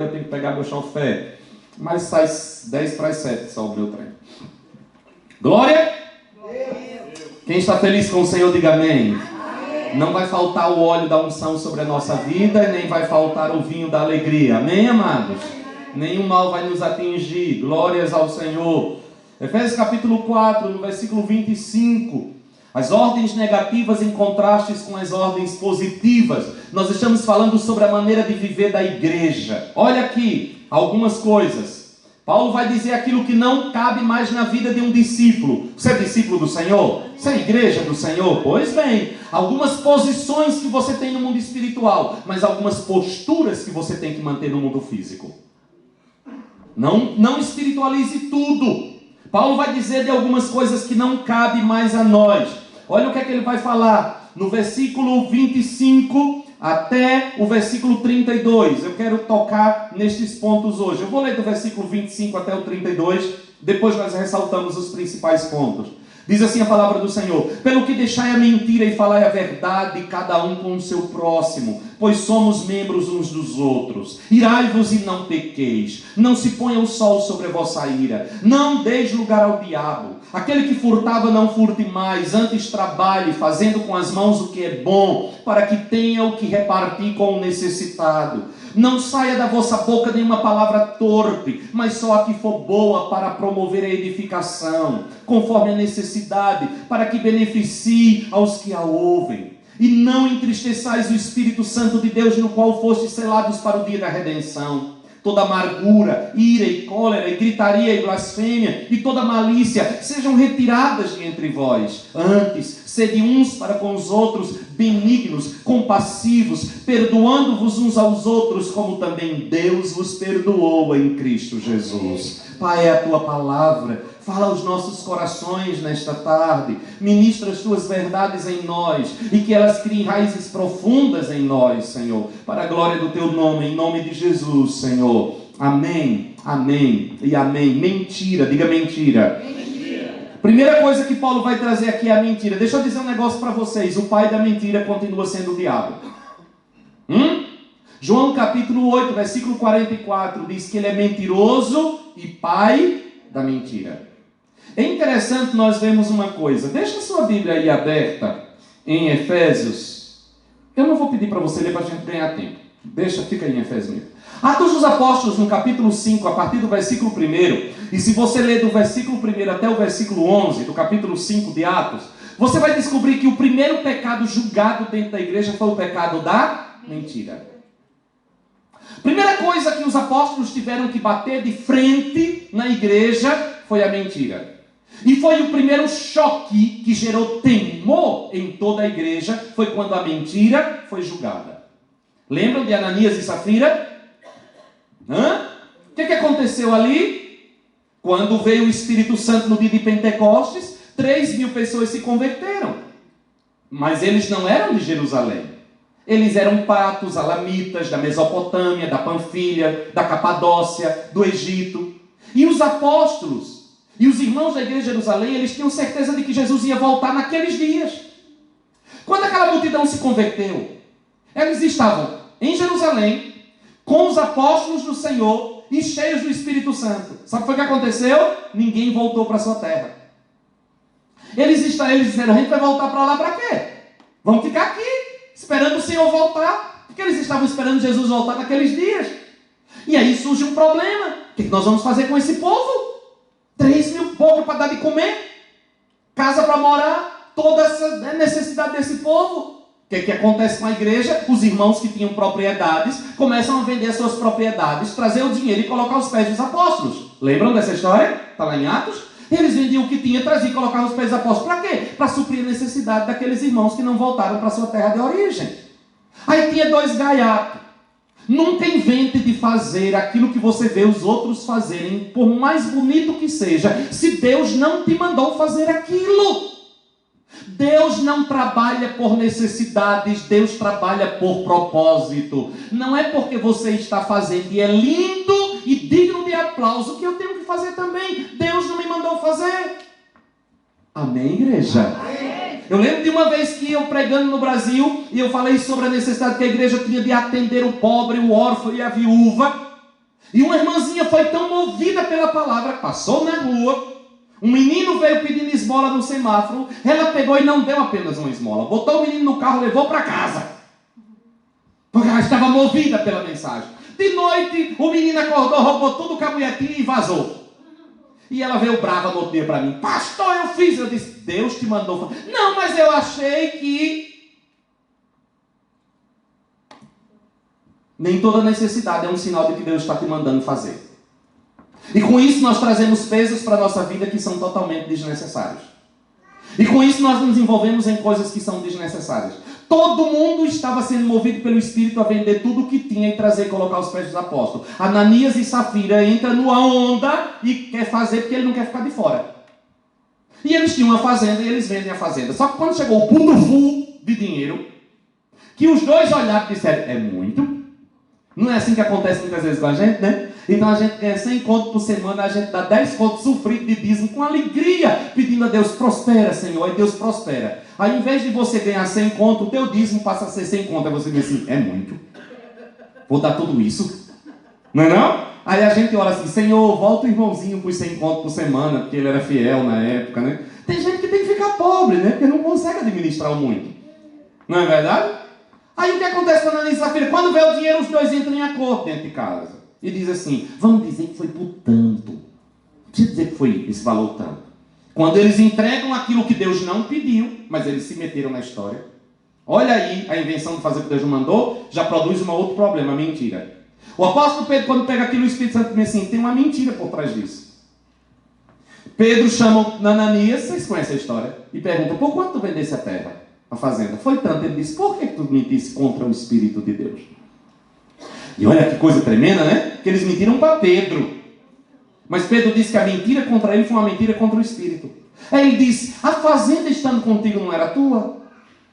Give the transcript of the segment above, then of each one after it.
Eu tenho que pegar meu chofé. Mas sai 10 para as 7 só o meu trem. Glória! Quem está feliz com o Senhor, diga amém. Não vai faltar o óleo da unção sobre a nossa vida, nem vai faltar o vinho da alegria. Amém, amados? Nenhum mal vai nos atingir. Glórias ao Senhor. Efésios capítulo 4, no versículo 25. As ordens negativas em contrastes com as ordens positivas. Nós estamos falando sobre a maneira de viver da igreja. Olha aqui algumas coisas. Paulo vai dizer aquilo que não cabe mais na vida de um discípulo. Você é discípulo do Senhor? Você é igreja do Senhor? Pois bem, algumas posições que você tem no mundo espiritual, mas algumas posturas que você tem que manter no mundo físico. Não espiritualize tudo. Paulo vai dizer de algumas coisas que não cabe mais a nós. Olha o que é que ele vai falar no versículo 25 até o versículo 32. Eu quero tocar nestes pontos hoje. Eu vou ler do versículo 25 até o 32, depois nós ressaltamos os principais pontos. Diz assim a palavra do Senhor: pelo que deixai a mentira e falai a verdade, cada um com o seu próximo, pois somos membros uns dos outros. Irai-vos e não pequeis. Não se ponha o sol sobre a vossa ira. Não deis lugar ao diabo. Aquele que furtava não furte mais, antes trabalhe, fazendo com as mãos o que é bom, para que tenha o que repartir com o necessitado. Não saia da vossa boca nenhuma palavra torpe, mas só a que for boa para promover a edificação, conforme a necessidade, para que beneficie aos que a ouvem. E não entristeçais o Espírito Santo de Deus, no qual fostes selados para o dia da redenção. Toda amargura, ira e cólera, e gritaria e blasfêmia, e toda malícia, sejam retiradas de entre vós. Antes, sede uns para com os outros benignos, compassivos, perdoando-vos uns aos outros, como também Deus vos perdoou em Cristo Jesus. Pai, é a tua palavra. Fala aos nossos corações nesta tarde. Ministra as tuas verdades em nós, e que elas criem raízes profundas em nós, Senhor, para a glória do teu nome, em nome de Jesus, Senhor. Amém, amém e amém. Mentira, diga mentira. Mentira. Primeira coisa que Paulo vai trazer aqui é a mentira. Deixa eu dizer um negócio para vocês. O pai da mentira continua sendo o diabo. João capítulo 8, versículo 44, diz que ele é mentiroso e pai da mentira. É interessante nós vermos uma coisa. Deixa a sua Bíblia aí aberta em Efésios. Eu não vou pedir para você ler para a gente ganhar tempo. Fica aí em Efésios mesmo. Atos dos Apóstolos, no capítulo 5, a partir do versículo 1. E se você ler do versículo 1 até o versículo 11, do capítulo 5 de Atos, você vai descobrir que o primeiro pecado julgado dentro da igreja foi o pecado da mentira. Primeira coisa que os apóstolos tiveram que bater de frente na igreja foi a mentira. E foi o primeiro choque que gerou temor em toda a igreja, foi quando a mentira foi julgada. Lembram de Ananias e Safira? O que aconteceu ali? Quando veio o Espírito Santo no dia de Pentecostes, 3.000 pessoas se converteram. Mas eles não eram de Jerusalém. Eles eram partos, alamitas, da Mesopotâmia, da Panfilha, da Capadócia, do Egito. E os apóstolos e os irmãos da igreja de Jerusalém, eles tinham certeza de que Jesus ia voltar naqueles dias. Quando aquela multidão se converteu, eles estavam em Jerusalém, com os apóstolos do Senhor e cheios do Espírito Santo. Sabe o que foi que aconteceu? Ninguém voltou para a sua terra. Eles disseram: a gente vai voltar para lá para quê? Vamos ficar aqui, esperando o Senhor voltar, porque eles estavam esperando Jesus voltar naqueles dias. E aí surge um problema. O que nós vamos fazer com esse povo? 3.000 povos para dar de comer, casa para morar, toda essa necessidade desse povo. O que acontece com a igreja? Os irmãos que tinham propriedades começam a vender suas propriedades, trazer o dinheiro e colocar aos pés dos apóstolos. Lembram dessa história? Está lá em Atos? Eles vendiam o que tinha, traziam e colocavam aos pés dos apóstolos. Para quê? Para suprir a necessidade daqueles irmãos que não voltaram para a sua terra de origem. Aí tinha 2 gaiatos. Nunca invente de fazer aquilo que você vê os outros fazerem, por mais bonito que seja, se Deus não te mandou fazer aquilo. Deus não trabalha por necessidades, Deus trabalha por propósito. Não é porque você está fazendo e é lindo e digno de aplauso que eu tenho que fazer também. Deus não me mandou fazer. Amém, igreja? Amém. Eu lembro de uma vez que eu pregando no Brasil, e eu falei sobre a necessidade que a igreja tinha de atender o pobre, o órfão e a viúva. E uma irmãzinha foi tão movida pela palavra, passou na rua, um menino veio pedindo esmola no semáforo, ela pegou e não deu apenas uma esmola, botou o menino no carro e levou para casa, porque ela estava movida pela mensagem. De noite, o menino acordou, roubou tudo que a mulher tinha e vazou. E ela veio brava no outro dia para mim: pastor, eu fiz. Eu disse: Deus te mandou. Não, mas eu achei que... Nem toda necessidade é um sinal de que Deus está te mandando fazer. E com isso nós trazemos pesos para a nossa vida que são totalmente desnecessários. E com isso nós nos envolvemos em coisas que são desnecessárias. Todo mundo estava sendo movido pelo Espírito a vender tudo o que tinha e trazer e colocar aos pés dos apóstolos. Ananias e Safira entram numa onda e quer fazer porque ele não quer ficar de fora. E eles tinham uma fazenda e eles vendem a fazenda. Só que quando chegou o puto de dinheiro, que os dois olharam e disseram: é muito. Não é assim que acontece muitas vezes com a gente, né? Então a gente ganha 100 contos por semana, a gente dá 10 contos sofridos de dízimo com alegria, pedindo a Deus: prospera, Senhor, e Deus prospera. Aí, em vez de você ganhar 100 contos, o teu dízimo passa a ser 100 contos. Aí você diz assim: é muito. Vou dar tudo isso. Não é não? Aí a gente ora assim: Senhor, volta o irmãozinho por 100 contos por semana, porque ele era fiel na época, né? Tem gente que tem que ficar pobre, né? Porque não consegue administrar muito. Não é verdade? Aí o que acontece com a Ananias e Safira? Quando vê o dinheiro, os dois entram em acordo dentro de casa. E diz assim: vamos dizer que foi por tanto. Não precisa dizer que foi esse valor tanto. Quando eles entregam aquilo que Deus não pediu, mas eles se meteram na história. Olha aí, a invenção de fazer o que Deus não mandou, já produz um outro problema: a mentira. O apóstolo Pedro, quando pega aquilo, o Espírito Santo diz assim: tem uma mentira por trás disso. Pedro chama Ananias, vocês conhecem a história, e pergunta: por quanto tu vendesse a terra, a fazenda? Foi tanto. Ele disse: por que tu mentisse contra o Espírito de Deus? E olha que coisa tremenda, né? Que eles mentiram para Pedro. Mas Pedro disse que a mentira contra ele foi uma mentira contra o Espírito. Aí ele disse: a fazenda estando contigo não era tua?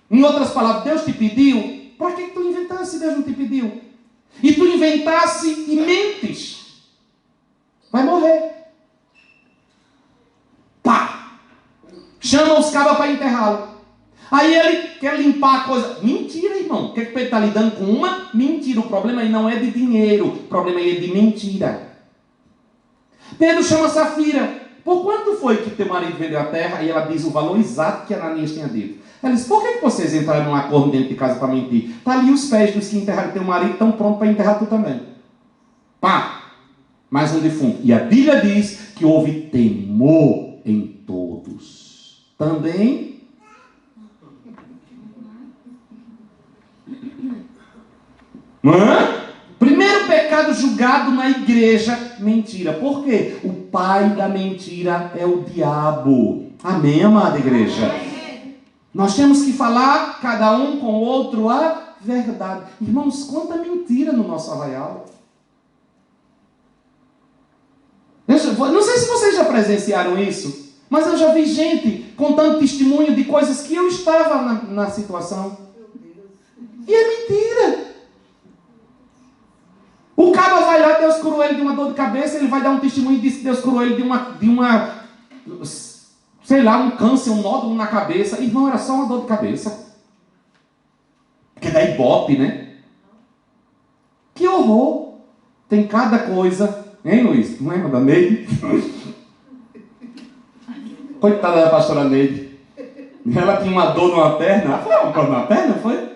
Em outras palavras, Deus te pediu? Para que tu inventasse se Deus não te pediu? E tu inventasse e mentes. Vai morrer. Pá! Chama os cabas para enterrá-lo. Aí ele quer limpar a coisa. Mentira, irmão. O que Pedro está lidando com? Uma mentira. O problema aí não é de dinheiro. O problema aí é de mentira. Pedro chama Safira: por quanto foi que teu marido vendeu a terra? E ela diz o valor exato que Ananias tinha dito. Ela diz: por que vocês entraram num acordo dentro de casa para mentir? Está ali os pés dos que enterraram teu marido, estão prontos para enterrar tu também. Pá! Mais um defunto. E a Bíblia diz que houve temor em todos. Também. Primeiro pecado julgado na igreja: mentira. Por quê? O pai da mentira é o diabo. Amém, amada igreja? Nós temos que falar, cada um com o outro, a verdade. Irmãos, quanta mentira no nosso arraial. Não sei se vocês já presenciaram isso, mas eu já vi gente contando testemunho de coisas que eu estava na situação. E é mentira. O cara vai lá, Deus curou ele de uma dor de cabeça, ele vai dar um testemunho e diz que Deus curou ele de uma sei lá, um câncer, um nódulo na cabeça. Irmão, era só uma dor de cabeça. Porque dá ibope, né? Que horror. Tem cada coisa. Hein, Luiz? Não lembra da Neide? Coitada da pastora Neide. Ela tinha uma dor numa perna. Ela foi uma dor na perna, foi?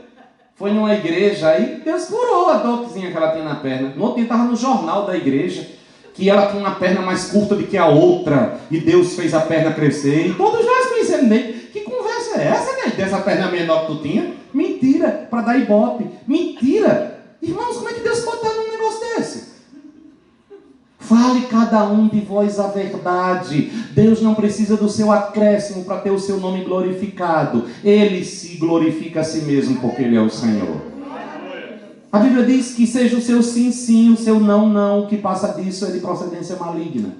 Foi numa igreja aí, Deus curou a dorzinha que ela tinha na perna. No outro dia estava no jornal da igreja que ela tinha uma perna mais curta do que a outra, e Deus fez a perna crescer, e todos nós conhecemos dele. Que conversa é essa, né? Dessa perna menor que tu tinha? Mentira, para dar ibope. Mentira. Irmãos, como é que Deus pode estar num negócio desse? Fale cada um de vós a verdade. Deus não precisa do seu acréscimo para ter o seu nome glorificado. Ele se glorifica a si mesmo porque Ele é o Senhor. A Bíblia diz que seja o seu sim, sim, o seu não, não. O que passa disso é de procedência maligna.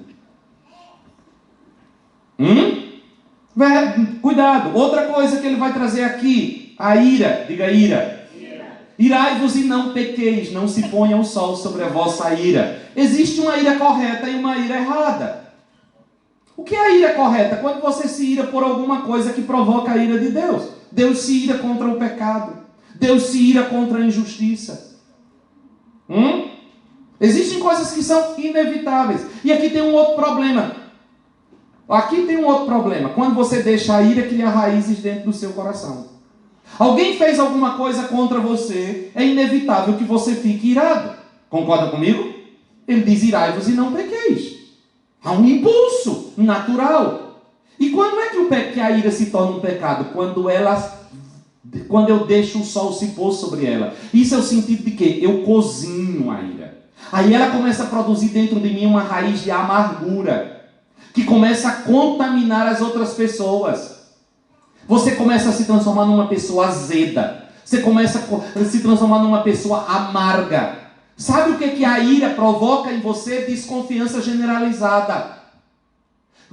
Cuidado. Outra coisa que ele vai trazer aqui: a ira. Diga ira. Irai-vos e não pequeis, não se ponha o sol sobre a vossa ira. Existe uma ira correta e uma ira errada. O que é a ira correta? Quando você se ira por alguma coisa que provoca a ira de Deus. Deus se ira contra o pecado. Deus se ira contra a injustiça. Existem coisas que são inevitáveis. E aqui tem um outro problema. Quando você deixa a ira criar raízes dentro do seu coração. Alguém fez alguma coisa contra você, é inevitável que você fique irado. Concorda comigo? Ele diz: irai-vos e não pequeis. Há um impulso natural. E quando é que a ira se torna um pecado? Quando eu deixo o sol se pôr sobre ela. Isso é o sentido de quê? Eu cozinho a ira. Aí ela começa a produzir dentro de mim uma raiz de amargura, que começa a contaminar as outras pessoas. Você começa a se transformar numa pessoa azeda. Você começa a se transformar numa pessoa amarga. Sabe o que a ira provoca em você? Desconfiança generalizada.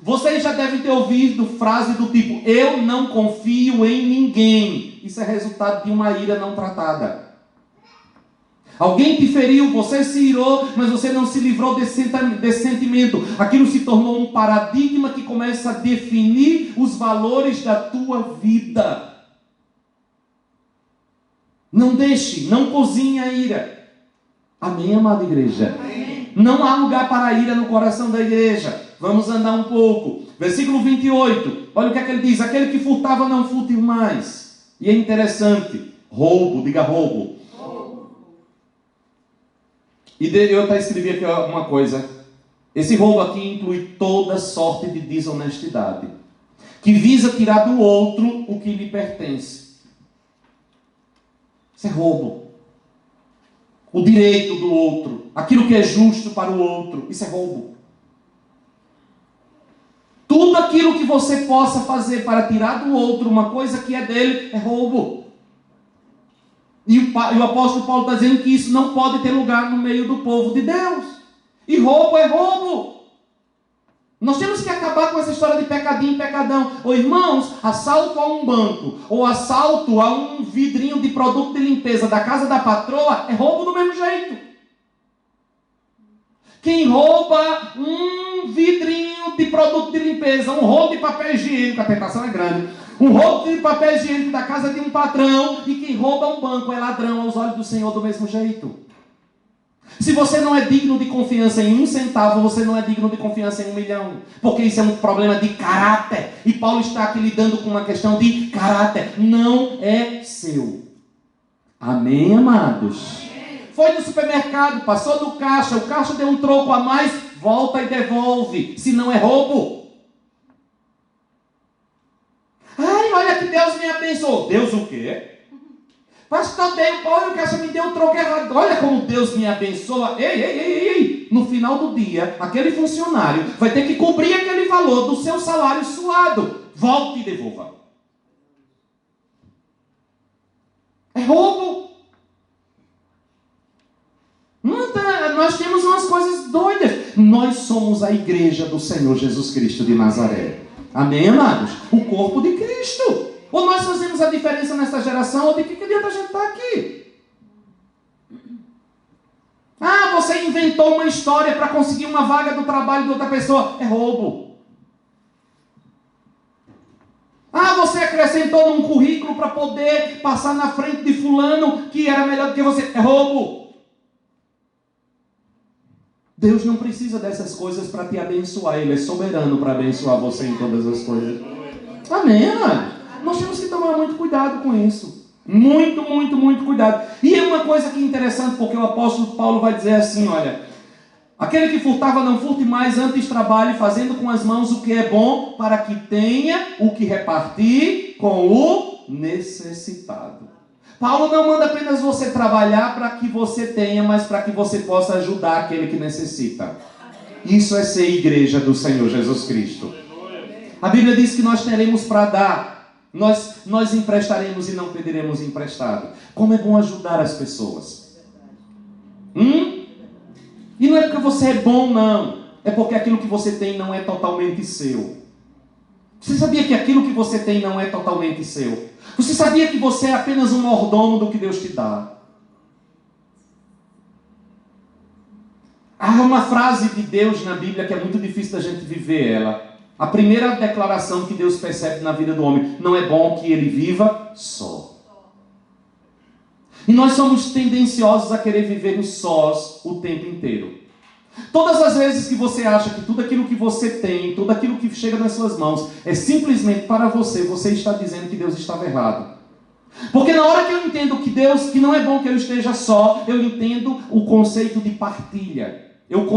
Vocês já devem ter ouvido frase do tipo: eu não confio em ninguém. Isso é resultado de uma ira não tratada. Alguém te feriu, você se irou, mas você não se livrou desse sentimento. Aquilo se tornou um paradigma que começa a definir os valores da tua vida. Não deixe, não cozinhe a ira. Amém, amada igreja? Amém. Não há lugar para a ira no coração da igreja. Vamos andar um pouco. Versículo 28. Olha o que é que ele diz: aquele que furtava não furte mais. E é interessante. Roubo, diga roubo. E eu até escrevi aqui uma coisa. Esse roubo aqui inclui toda sorte de desonestidade, que visa tirar do outro o que lhe pertence. Isso é roubo. O direito do outro, aquilo que é justo para o outro, isso é roubo. Tudo aquilo que você possa fazer para tirar do outro uma coisa que é dele, é roubo. E o apóstolo Paulo está dizendo que isso não pode ter lugar no meio do povo de Deus. E roubo é roubo. Nós temos que acabar com essa história de pecadinho e pecadão. Ou irmãos, assalto a um banco, ou assalto a um vidrinho de produto de limpeza da casa da patroa, é roubo do mesmo jeito. Quem rouba um vidrinho de produto de limpeza, um rolo de papel higiênico, a tentação é grande, um rolo de papel higiênico da casa de um patrão, e quem rouba um banco é ladrão aos olhos do Senhor do mesmo jeito. Se você não é digno de confiança em 1 centavo, você não é digno de confiança em 1 milhão. Porque isso é um problema de caráter. E Paulo está aqui lidando com uma questão de caráter. Não é seu. Amém, amados? Foi no supermercado, passou no caixa, o caixa deu um troco a mais, volta e devolve. Se não é roubo. Ai, olha que Deus me abençoou. Deus o quê? Pastor, olha, o caixa me deu um troco errado. Olha como Deus me abençoa. Ei. No final do dia, aquele funcionário vai ter que cobrir aquele valor do seu salário suado. Volte e devolva. É roubo. Nós temos umas coisas doidas. Nós somos a igreja do Senhor Jesus Cristo de Nazaré. Amém, amados? O corpo de Cristo. Ou nós fazemos a diferença nessa geração, ou de que adianta a gente estar aqui? Ah, você inventou uma história para conseguir uma vaga do trabalho de outra pessoa. É roubo. Ah, você acrescentou num currículo para poder passar na frente de fulano que era melhor do que você. É roubo. Deus não precisa dessas coisas para te abençoar. Ele é soberano para abençoar você em todas as coisas. Amém, mano? Nós temos que tomar muito cuidado com isso. Muito cuidado. E é uma coisa que é interessante, porque o apóstolo Paulo vai dizer assim, olha: aquele que furtava não furte mais, antes trabalhe fazendo com as mãos o que é bom, para que tenha o que repartir com o necessitado. Paulo não manda apenas você trabalhar para que você tenha, mas para que você possa ajudar aquele que necessita. Isso é ser igreja do Senhor Jesus Cristo. A Bíblia diz que nós teremos para dar. Nós emprestaremos e não pediremos emprestado. Como é bom ajudar as pessoas. E não é porque você é bom, não. É porque aquilo que você tem não é totalmente seu. Você sabia que aquilo que você tem não é totalmente seu? Você sabia que você é apenas um mordomo do que Deus te dá? Há uma frase de Deus na Bíblia que é muito difícil da gente viver ela. A primeira declaração que Deus percebe na vida do homem: não é bom que ele viva só. E nós somos tendenciosos a querer viver no sós o tempo inteiro. Todas as vezes que você acha que tudo aquilo que você tem, tudo aquilo que chega nas suas mãos é simplesmente para você, você está dizendo que Deus estava errado. Porque na hora que eu entendo que não é bom que eu esteja só, eu entendo o conceito de partilha. Eu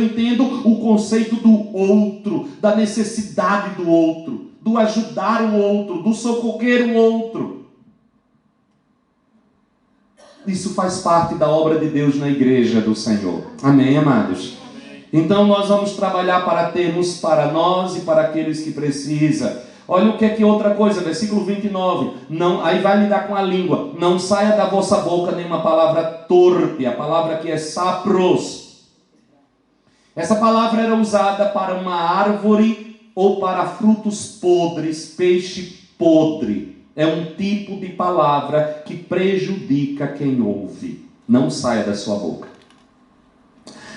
entendo o conceito do outro, da necessidade do outro, do ajudar o outro, do socorrer o outro. Isso faz parte da obra de Deus na igreja do Senhor. Amém, amados? Amém. Então nós vamos trabalhar para termos para nós e para aqueles que precisam. Olha o que é que outra coisa, versículo 29. Não, aí vai lidar com a língua. Não saia da vossa boca nenhuma palavra torpe. A palavra aqui é sapros. Essa palavra era usada para uma árvore ou para frutos podres, peixe podre. É um tipo de palavra que prejudica quem ouve. Não saia da sua boca.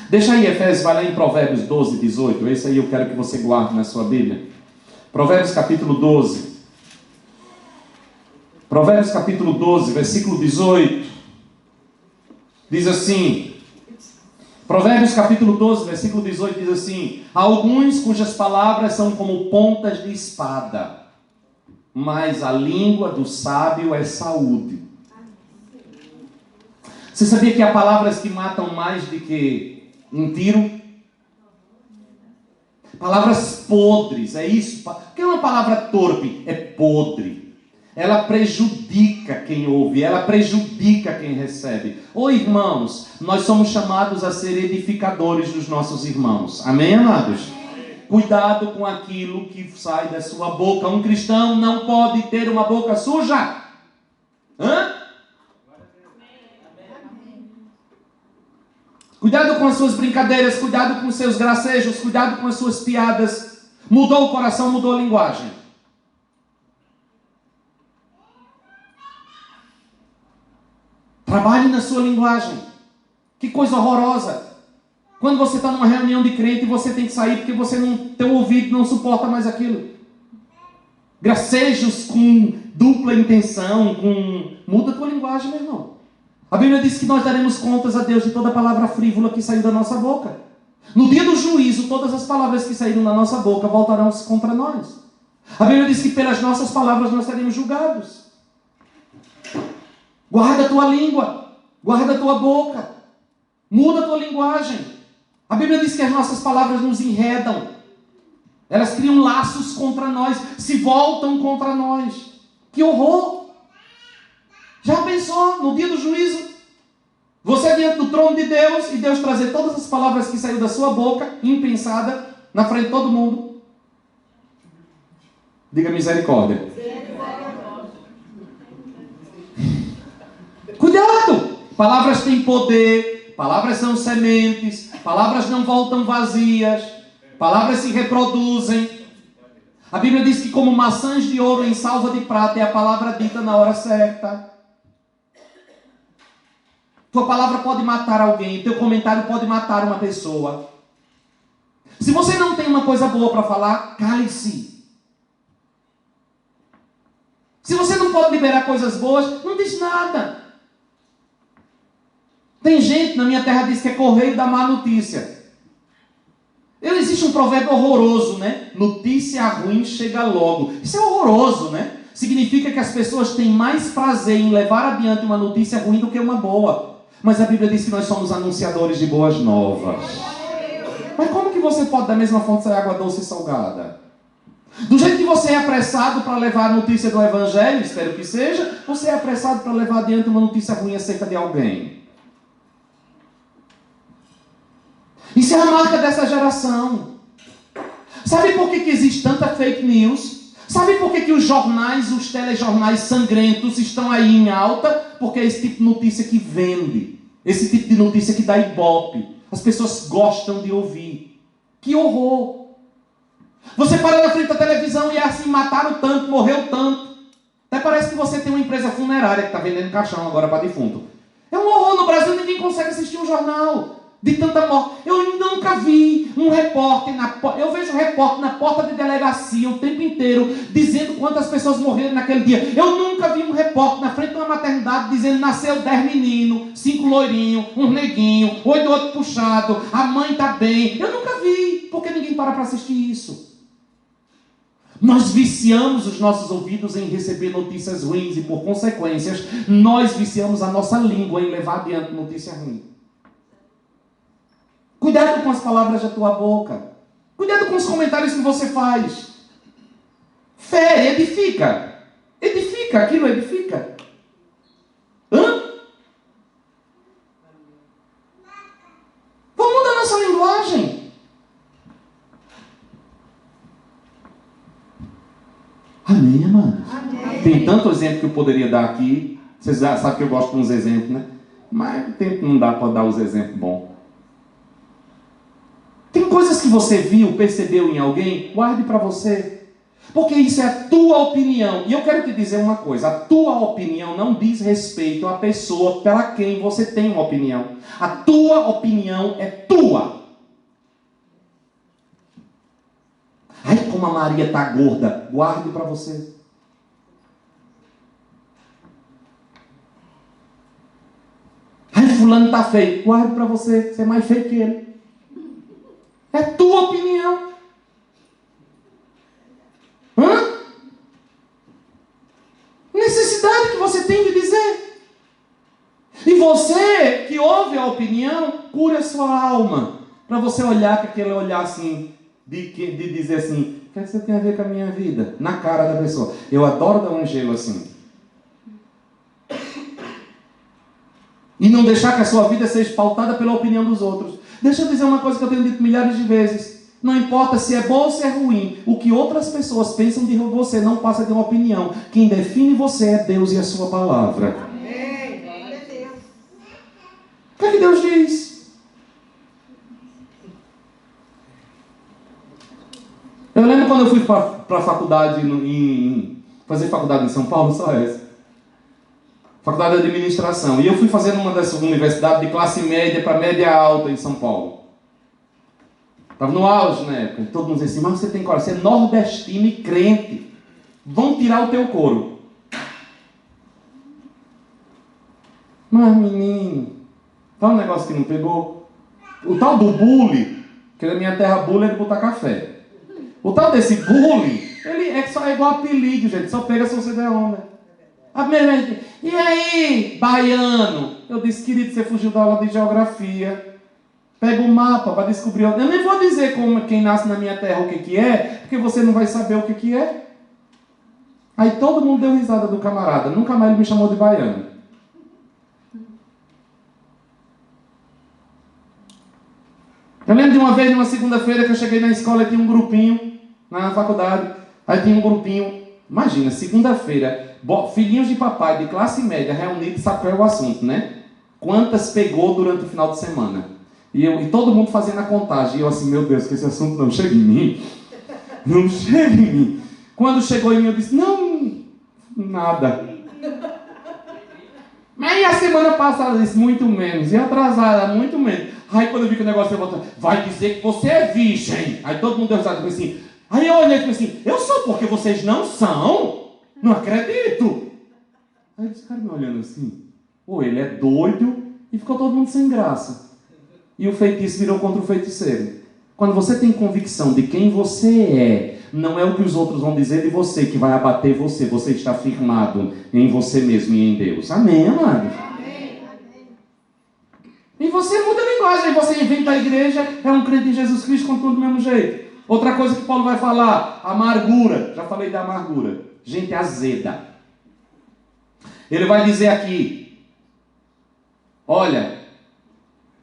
Deixa aí, Efésios, vai lá em Provérbios 12, 18. Esse aí eu quero que você guarde na sua Bíblia. Provérbios capítulo 12. Provérbios capítulo 12, versículo 18. Diz assim... Provérbios capítulo 12, versículo 18 diz assim: há alguns cujas palavras são como pontas de espada, mas a língua do sábio é saúde. Você sabia que há palavras que matam mais do que um tiro? Palavras podres, é isso? O que é uma palavra torpe? É podre. Ela prejudica quem ouve, ela prejudica quem recebe. Ô irmãos, nós somos chamados a ser edificadores dos nossos irmãos. Amém, amados? Cuidado com aquilo que sai da sua boca. Um cristão não pode ter uma boca suja. Cuidado com as suas brincadeiras, cuidado com os seus gracejos, cuidado com as suas piadas. Mudou o coração, mudou a linguagem. Trabalhe na sua linguagem. Que coisa horrorosa. Quando você está numa reunião de crente e você tem que sair porque teu ouvido não suporta mais aquilo. Gracejos com dupla intenção, muda a tua linguagem, meu irmão. A Bíblia diz que nós daremos contas a Deus de toda palavra frívola que saiu da nossa boca. No dia do juízo, todas as palavras que saíram da nossa boca voltarão contra nós. A Bíblia diz que pelas nossas palavras nós seremos julgados. Guarda a tua língua, guarda a tua boca, muda a tua linguagem. A Bíblia diz que as nossas palavras nos enredam. Elas criam laços contra nós, se voltam contra nós. Que horror! Já pensou no dia do juízo? Você diante do trono de Deus e Deus trazer todas as palavras que saíram da sua boca, impensada, na frente de todo mundo. Diga misericórdia. Cuidado! Palavras têm poder, palavras são sementes, palavras não voltam vazias, palavras se reproduzem. A Bíblia diz que como maçãs de ouro em salva de prata é a palavra dita na hora certa. Tua palavra pode matar alguém, teu comentário pode matar uma pessoa. Se você não tem uma coisa boa para falar, cale-se. Se você não pode liberar coisas boas, não diz nada. Tem gente na minha terra que diz que é correio da má notícia. Existe um provérbio horroroso, né? Notícia ruim chega logo. Isso é horroroso, né? Significa que as pessoas têm mais prazer em levar adiante uma notícia ruim do que uma boa. Mas a Bíblia diz que nós somos anunciadores de boas novas. Mas como que você pode da mesma fonte sair água doce e salgada? Do jeito que você é apressado para levar a notícia do Evangelho, espero que seja, você é apressado para levar adiante uma notícia ruim acerca de alguém. Isso é a marca dessa geração. Sabe por que existe tanta fake news? Sabe por que os jornais, os telejornais sangrentos estão aí em alta? Porque é esse tipo de notícia que vende. Esse tipo de notícia que dá ibope. As pessoas gostam de ouvir. Que horror! Você para na frente da televisão e é assim, mataram tanto, morreu tanto. Até parece que você tem uma empresa funerária que está vendendo caixão agora para defunto. É um horror. No Brasil ninguém consegue assistir um jornal de tanta morte. Eu nunca vi um repórter eu vejo um repórter na porta de delegacia o tempo inteiro dizendo quantas pessoas morreram naquele dia. Eu nunca vi um repórter na frente de uma maternidade dizendo dizendo, nasceu 10 meninos, 5 loirinhos, um neguinho, 8 outro puxado, a mãe está bem. Eu nunca vi, porque ninguém para assistir isso. Nós viciamos os nossos ouvidos em receber notícias ruins e, por consequências, nós viciamos a nossa língua em levar adiante notícia ruim. Cuidado com as palavras da tua boca. Cuidado com os comentários que você faz. Fé edifica. Edifica, aquilo edifica. Hã? Vamos mudar nossa linguagem. Amém, amado? Amém. Tem tanto exemplo que eu poderia dar aqui. Vocês já sabem que eu gosto de uns exemplos, né? Mas o tempo não dá para dar os exemplos bons. Tem coisas que você viu, percebeu em alguém, guarde para você. Porque isso é a tua opinião. E eu quero te dizer uma coisa. A tua opinião não diz respeito à pessoa pela quem você tem uma opinião. A tua opinião é tua. Ai, como a Maria está gorda. Guarde para você. Ai, fulano está feio. Guarde para você. Você é mais feio que ele. É tua opinião. Hã? Necessidade que você tem de dizer. E você que ouve a opinião, cura a sua alma. Para você olhar com aquele olhar assim, de dizer assim, o que você tem a ver com a minha vida? Na cara da pessoa. Eu adoro dar um gelo assim. E não deixar que a sua vida seja pautada pela opinião dos outros. Deixa eu dizer uma coisa que eu tenho dito milhares de vezes. Não importa se é bom ou se é ruim. O que outras pessoas pensam de você não passa de uma opinião. Quem define você é Deus e a sua palavra. Amém. Glória a Deus. O que é que Deus diz? Eu lembro quando eu fui para a faculdade, fazer faculdade em São Paulo, só essa. Faculdade de Administração. E eu fui fazer numa dessas universidades de classe média para média alta em São Paulo. Estava no auge na época. Todo mundo dizia assim, mas você tem coragem, você é nordestino e crente. Vão tirar o teu couro. Mas menino, fala um negócio que não pegou. O tal do bully, que na minha terra bully é de botar café. O tal desse bully, ele é igual apelido, gente. Só pega se você der onda. A primeira vez, e aí, baiano? Eu disse, querido, você fugiu da aula de geografia. Pega o mapa para descobrir. Eu nem vou dizer quem nasce na minha terra o que é, porque você não vai saber o que é. Aí todo mundo deu risada do camarada. Nunca mais ele me chamou de baiano. Eu lembro de uma vez, numa segunda-feira, que eu cheguei na escola e tinha um grupinho, na faculdade. Aí tinha um grupinho, imagina, segunda-feira, filhinhos de papai de classe média reunidos, sabe qual é o assunto, né? Quantas pegou durante o final de semana? E todo mundo fazendo a contagem. E eu assim, meu Deus, que esse assunto não chega em mim. Não chega em mim. Quando chegou em mim, eu disse, não, nada. Mas a semana passada eu disse, muito menos. E atrasada, muito menos. Aí quando eu vi que o negócio ia voltar, vai dizer que você é virgem. Aí todo mundo deu risada assim. Aí eu olhei e falei assim, eu sou porque vocês não são? Não acredito. Aí esse cara me olhando assim, ou ele é doido, e ficou todo mundo sem graça. E o feitiço virou contra o feiticeiro. Quando você tem convicção de quem você é, não é o que os outros vão dizer de você que vai abater você. Você está firmado em você mesmo e em Deus. Amém, amado? Amém. E você muda a linguagem. Você inventa a igreja, é um crente em Jesus Cristo, com tudo do mesmo jeito. Outra coisa que Paulo vai falar, amargura. Já falei da amargura. Gente azeda. Ele vai dizer aqui, olha,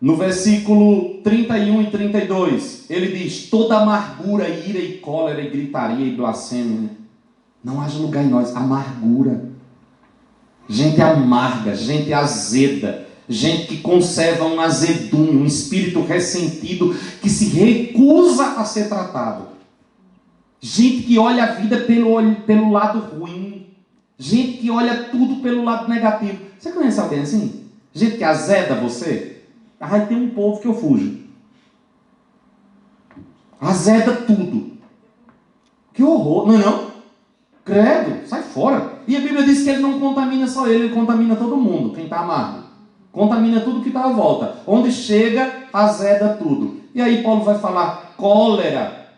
no versículo 31 e 32, ele diz, toda amargura, ira e cólera e gritaria e blasfêmia, não haja lugar em nós. Amargura. Gente amarga, gente azeda, gente que conserva um azedume, um espírito ressentido que se recusa a ser tratado. Gente que olha a vida pelo lado ruim. Gente que olha tudo pelo lado negativo. Você conhece alguém assim? Gente que azeda você? Aí tem um povo que eu fujo. Azeda tudo. Que horror, não é não? Credo, sai fora. E a Bíblia diz que ele não contamina só ele contamina todo mundo, quem está amargo. Contamina tudo que está à volta. Onde chega, azeda tudo. E aí Paulo vai falar, cólera.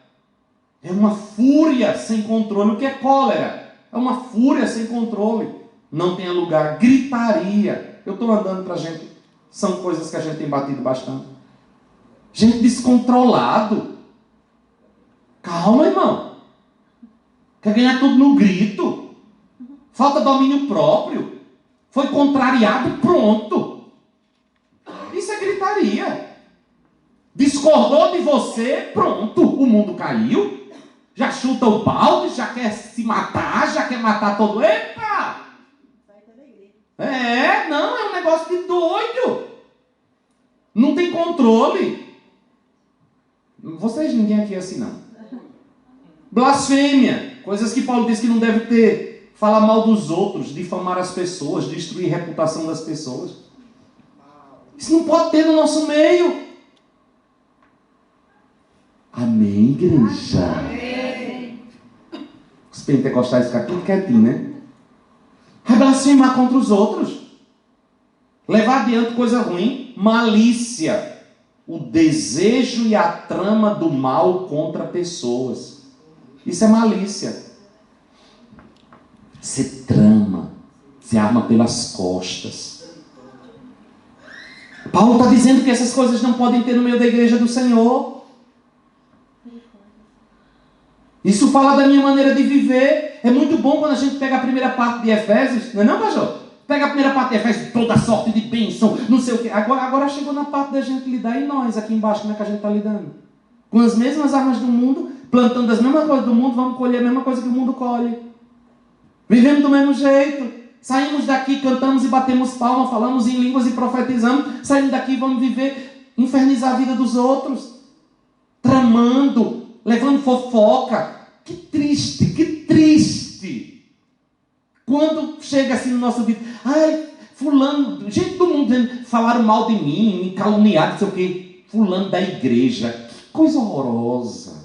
É uma fúria sem controle. O que é cólera? É uma fúria sem controle. Não tenha lugar. Gritaria. Eu estou andando para a gente. São coisas que a gente tem batido bastante. Gente descontrolado. Calma, irmão. Quer ganhar tudo no grito. Falta domínio próprio. Foi contrariado, pronto. Isso é gritaria. Discordou de você, pronto. O mundo caiu. Já chuta o balde, já quer se matar, já quer matar todo. Epa! Não, é um negócio de doido. Não tem controle. Vocês, ninguém aqui é assim, não. Blasfêmia. Coisas que Paulo diz que não deve ter. Falar mal dos outros, difamar as pessoas, destruir a reputação das pessoas. Isso não pode ter no nosso meio. Amém, igreja? Amém. Os pentecostais ficam tudo quietinho, né? Vai blasfemar contra os outros. Levar adiante coisa ruim. Malícia. O desejo e a trama do mal contra pessoas. Isso é malícia. Você trama. Você arma pelas costas. Paulo está dizendo que essas coisas não podem ter no meio da igreja do Senhor. Isso fala da minha maneira de viver. É muito bom quando a gente pega a primeira parte de Efésios. Não é não, pastor? Pega a primeira parte de Efésios, toda sorte de bênção, não sei o quê. Agora chegou na parte da gente lidar. E nós aqui embaixo, como é que a gente está lidando? Com as mesmas armas do mundo, plantando as mesmas coisas do mundo, vamos colher a mesma coisa que o mundo colhe. Vivemos do mesmo jeito. Saímos daqui, cantamos e batemos palma, falamos em línguas e profetizamos. Saímos daqui, vamos viver, infernizar a vida dos outros. Tramando, levando fofoca. Que triste, que triste. Quando chega assim no nosso vídeo, ai, fulano, gente do mundo dizendo, falaram mal de mim, me caluniaram, não sei o quê. Fulano da igreja, que coisa horrorosa.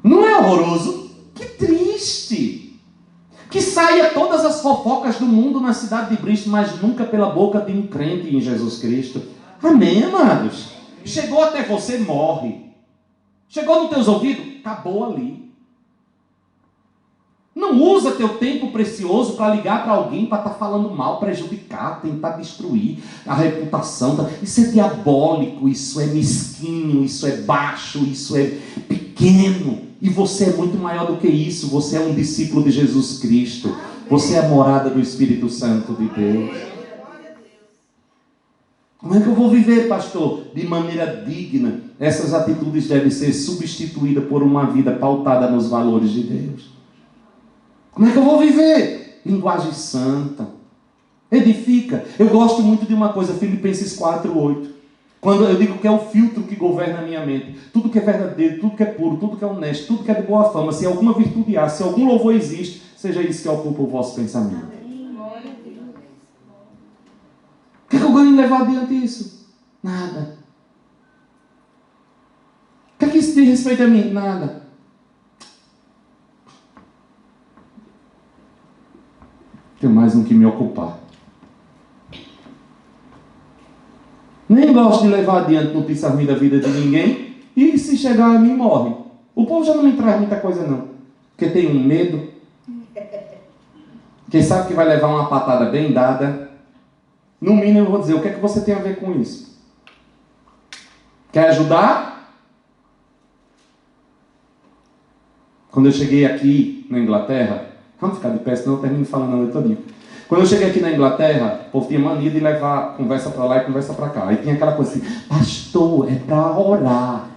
Não é horroroso? Que triste. Que saia todas as fofocas do mundo na cidade de Bristol, mas nunca pela boca de um crente em Jesus Cristo. Amém, amados? Chegou até você, morre. Chegou nos teus ouvidos, acabou ali. Não usa teu tempo precioso para ligar para alguém para estar falando mal, prejudicar, tentar destruir a reputação. Isso é diabólico, isso é mesquinho, isso é baixo, isso é pequeno. E você é muito maior do que isso. Você é um discípulo de Jesus Cristo. Você é a morada do Espírito Santo de Deus. Como é que eu vou viver, pastor? De maneira digna. Essas atitudes devem ser substituídas por uma vida pautada nos valores de Deus. Como é que eu vou viver? Linguagem santa. Edifica. Eu gosto muito de uma coisa, Filipenses 4:8. Quando eu digo que é o filtro que governa a minha mente. Tudo que é verdadeiro, tudo que é puro, tudo que é honesto, tudo que é de boa fama. Se alguma virtude há, se algum louvor existe, seja isso que ocupa o vosso pensamento. O que é que eu ganho em levar adiante isso? Nada. O que é que isso diz respeito a mim? Nada. Tenho mais um que me ocupar. Nem gosto de levar adiante notícia ruim da vida de ninguém. E se chegar a mim, morre. O povo já não me traz muita coisa, não. Porque tem um medo. Quem sabe que vai levar uma patada bem dada. No mínimo eu vou dizer, o que é que você tem a ver com isso? Quer ajudar? Quando eu cheguei aqui na Inglaterra, vamos ficar de pé, senão eu termino falando a noite todinha. Quando eu cheguei aqui na Inglaterra, o povo tinha mania de levar conversa para lá e conversa para cá. Aí tinha aquela coisa assim, pastor, é para orar.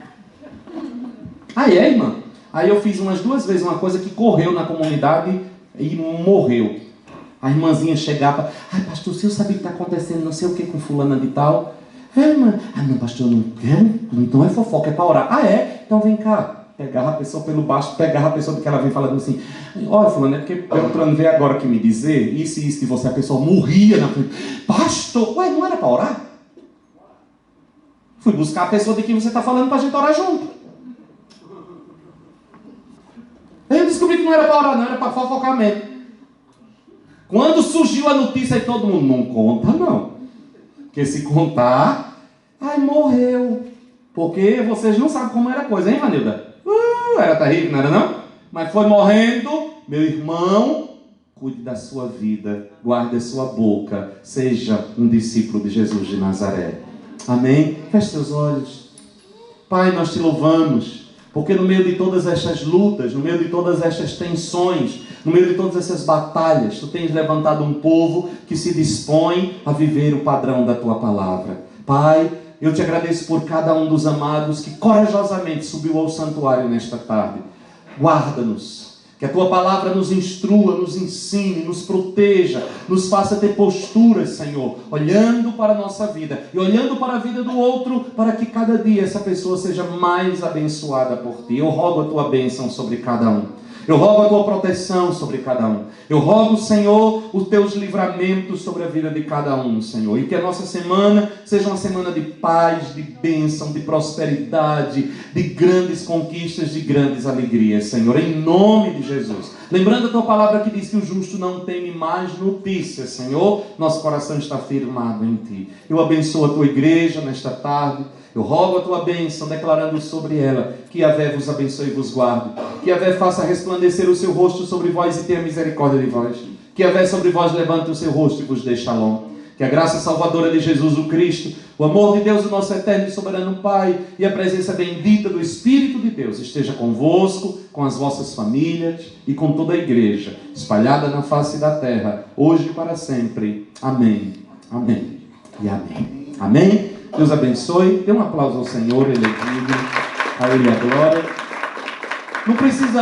Aí irmã? Aí eu fiz umas 2 vezes uma coisa que correu na comunidade e morreu. A irmãzinha chegava, ai pastor, o senhor sabe o que está acontecendo, não sei o que com fulana de tal? Irmã, não pastor, não quero, não é fofoca, é para orar. Então vem cá. Pegava a pessoa pelo baixo, pegava a pessoa porque ela vem falando assim, olha fulano, é porque o plano veio agora que me dizer isso e isso de você, a pessoa morria na frente. Pastor, não era para orar? Fui buscar a pessoa de quem você está falando para a gente orar junto. não era para orar, não, era para fofocar mesmo. Quando surgiu a notícia, aí todo mundo, não conta não. Porque se contar, ai, morreu. Porque vocês não sabem como era a coisa, hein, Vanilda? Era terrível, não era não? Mas foi morrendo, meu irmão, cuide da sua vida, guarde a sua boca, seja um discípulo de Jesus de Nazaré. Amém? Feche seus olhos. Pai, nós te louvamos, porque no meio de todas estas lutas, no meio de todas estas tensões, no meio de todas essas batalhas, tu tens levantado um povo que se dispõe a viver o padrão da tua palavra. Pai, eu te agradeço por cada um dos amados que corajosamente subiu ao santuário nesta tarde. Guarda-nos. Que a tua palavra nos instrua, nos ensine, nos proteja, nos faça ter posturas, Senhor, olhando para a nossa vida e olhando para a vida do outro, para que cada dia essa pessoa seja mais abençoada por ti. Eu rogo a tua bênção sobre cada um. Eu rogo a tua proteção sobre cada um. Eu rogo, Senhor, os teus livramentos sobre a vida de cada um, Senhor. E que a nossa semana seja uma semana de paz, de bênção, de prosperidade, de grandes conquistas, de grandes alegrias, Senhor. Em nome de Jesus. Lembrando a tua palavra que diz que o justo não teme mais notícias, Senhor. Nosso coração está firmado em ti. Eu abençoo a tua igreja nesta tarde. Eu rogo a tua bênção, declarando sobre ela, que Yahvé vos abençoe e vos guarde, que Yahvé faça resplandecer o seu rosto sobre vós e tenha misericórdia de vós, que Yahvé sobre vós levante o seu rosto e vos dê shalom, que a graça salvadora de Jesus o Cristo, o amor de Deus, o nosso eterno e soberano Pai, e a presença bendita do Espírito de Deus esteja convosco, com as vossas famílias e com toda a igreja, espalhada na face da terra, hoje e para sempre. Amém, amém e amém. Amém? Deus abençoe. Dê um aplauso ao Senhor, Ele é digno. A Ele a glória. Não precisa